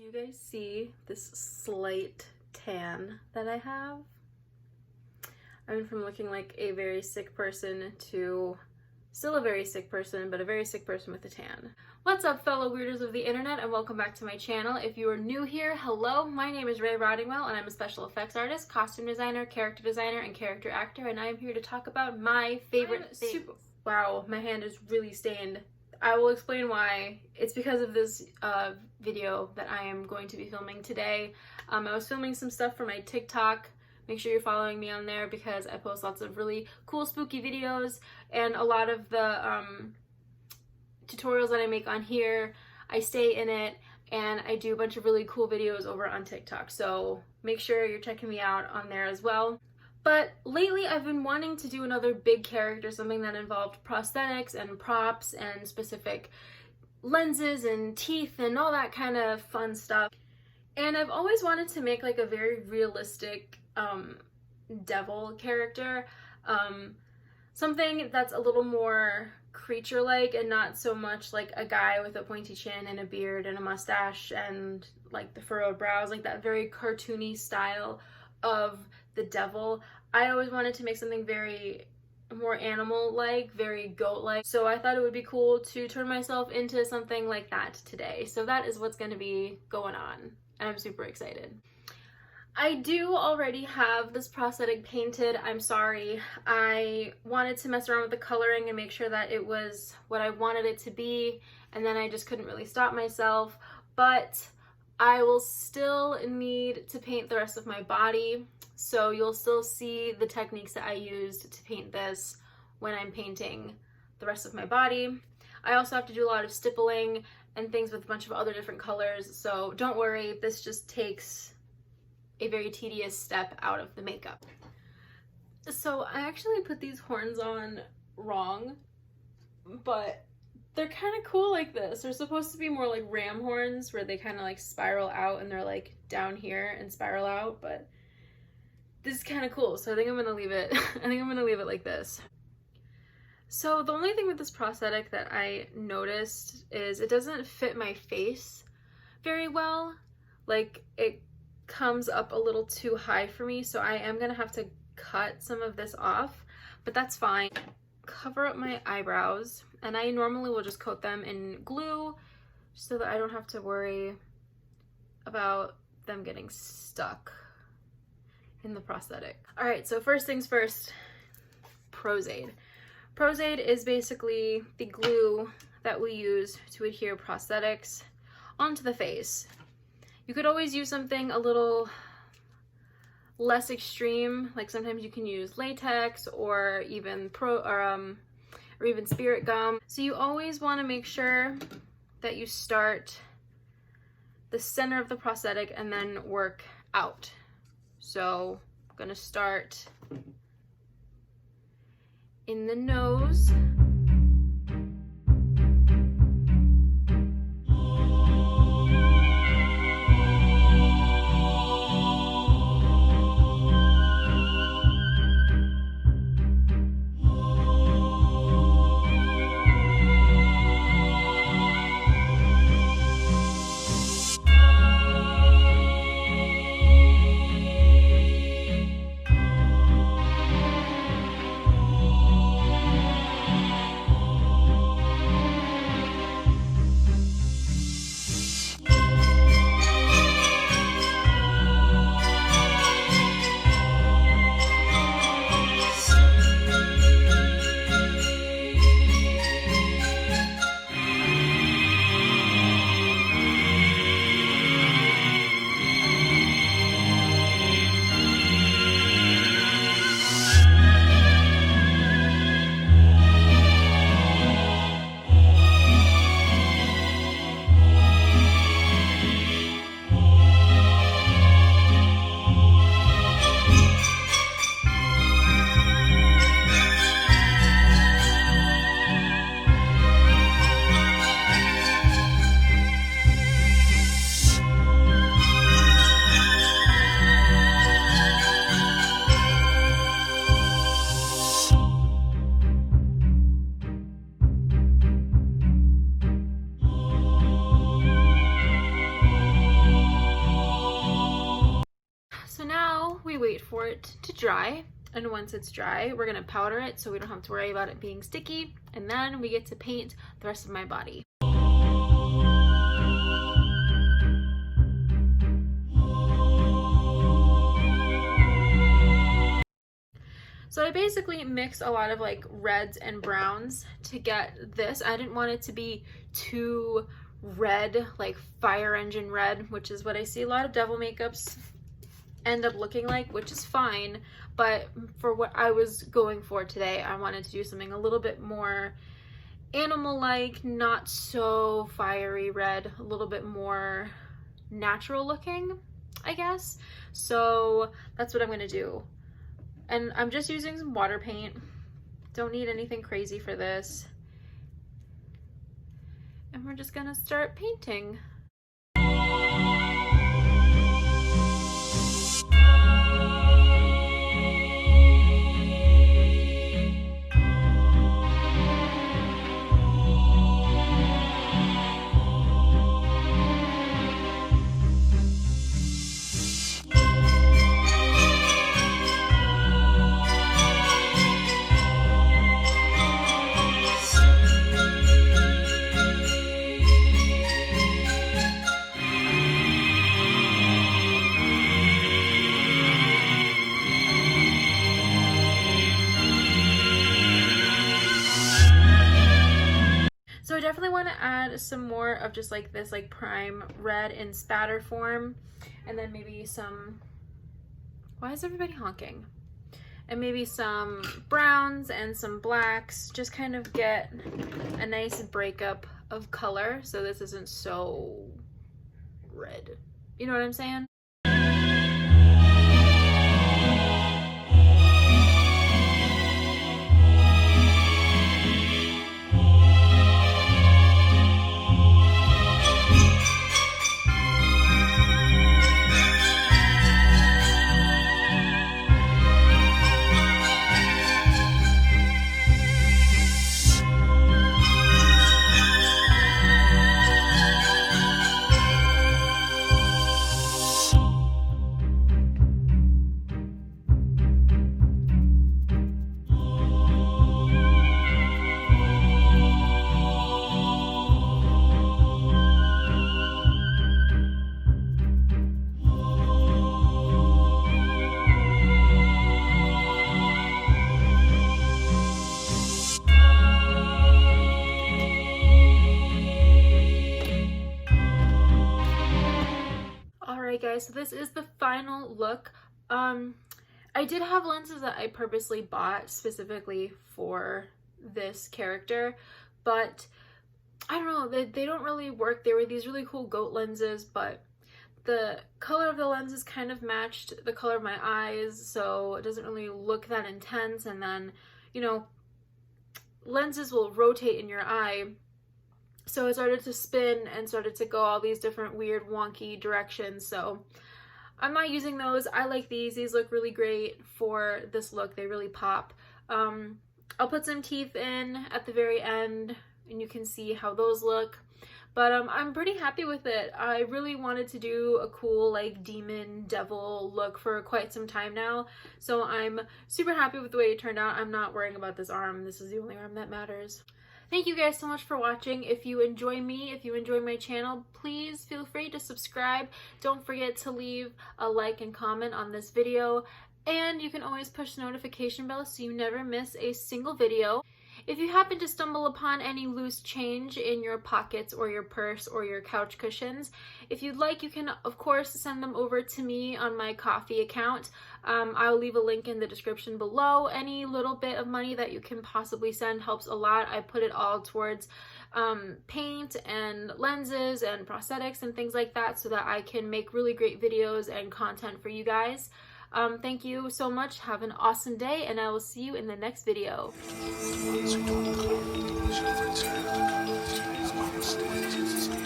you guys see this slight tan that I have? I went from looking like a very sick person to still a very sick person, but a very sick person with a tan. What's up, fellow weirders of the internet, and welcome back to my channel. If you are new here, hello, my name is Ray Roddingwell, and I'm a special effects artist, costume designer, character designer, and character actor, and I am here to talk about my favorite things. Wow, my hand is really stained. I will explain why. It's because of this video that I am going to be filming today. I was filming some stuff for my TikTok. Make sure you're following me on there because I post lots of really cool spooky videos, and a lot of the tutorials that I make on here, I stay in it, and I do a bunch of really cool videos over on TikTok. So make sure you're checking me out on there as well. But lately I've been wanting to do another big character, something that involved prosthetics and props and specific lenses and teeth and all that kind of fun stuff. And I've always wanted to make like a very realistic devil character, something that's a little more creature-like and not so much like a guy with a pointy chin and a beard and a mustache and like the furrowed brows, like that very cartoony style of the devil. I always wanted to make something very more animal-like, very goat-like, so I thought it would be cool to turn myself into something like that today. So that is what's going to be going on, and I'm super excited. I do already have this prosthetic painted. I'm sorry. I wanted to mess around with the coloring and make sure that it was what I wanted it to be, and then I just couldn't really stop myself. But I will still need to paint the rest of my body, so you'll still see the techniques that I used to paint this when I'm painting the rest of my body. I also have to do a lot of stippling and things with a bunch of other different colors, so don't worry, this just takes a very tedious step out of the makeup. So I actually put these horns on wrong, but they're kind of cool like this. They're supposed to be more like ram horns where they kind of like spiral out and they're like down here and spiral out, but this is kind of cool, so I think I'm gonna leave it like this. So the only thing with this prosthetic that I noticed is it doesn't fit my face very well. Like, it comes up a little too high for me, so I am gonna have to cut some of this off, but that's fine. Cover up my eyebrows, and I normally will just coat them in glue so that I don't have to worry about them getting stuck in the prosthetic. All right, so first things first, Pros-Aid. Pros-Aid is basically the glue that we use to adhere prosthetics onto the face. You could always use something a little less extreme, like sometimes you can use latex or even even spirit gum. So you always want to make sure that you start the center of the prosthetic and then work out. So I'm gonna start in the nose. we wait for it to dry. And once it's dry, we're gonna powder it so we don't have to worry about it being sticky. And then we get to paint the rest of my body. So I basically mix a lot of like reds and browns to get this. I didn't want it to be too red, like fire engine red, which is what I see a lot of devil makeups end up looking like, which is fine. But for what I was going for today, I wanted to do something a little bit more animal-like, not so fiery red, a little bit more natural looking, I guess. So that's what I'm gonna do. And I'm just using some water paint. Don't need anything crazy for this. And we're just gonna start painting. So I definitely want to add some more of just like this like prime red in spatter form, and then maybe some, why is everybody honking? And maybe some browns and some blacks, just kind of get a nice breakup of color so this isn't so red. You know what I'm saying? Guys, so this is the final look. I did have lenses that I purposely bought specifically for this character, but I don't know, they don't really work. They were these really cool goat lenses, but the color of the lenses kind of matched the color of my eyes, so it doesn't really look that intense. And then, you know, lenses will rotate in your eye, so it started to spin and started to go all these different weird wonky directions. So I'm not using those. I like these. These look really great for this look. They really pop. I'll put some teeth in at the very end and you can see how those look. But I'm pretty happy with it. I really wanted to do a cool like demon devil look for quite some time now. So I'm super happy with the way it turned out. I'm not worrying about this arm. This is the only arm that matters. Thank you guys so much for watching. If you enjoy me, if you enjoy my channel, please feel free to subscribe. Don't forget to leave a like and comment on this video. And you can always push the notification bell so you never miss a single video. If you happen to stumble upon any loose change in your pockets or your purse or your couch cushions, if you'd like, you can of course send them over to me on my Ko-fi account. I'll leave a link in the description below. Any little bit of money that you can possibly send helps a lot. I put it all towards paint and lenses and prosthetics and things like that so that I can make really great videos and content for you guys. Thank you so much. Have an awesome day, and I will see you in the next video. The ones who don't come should return.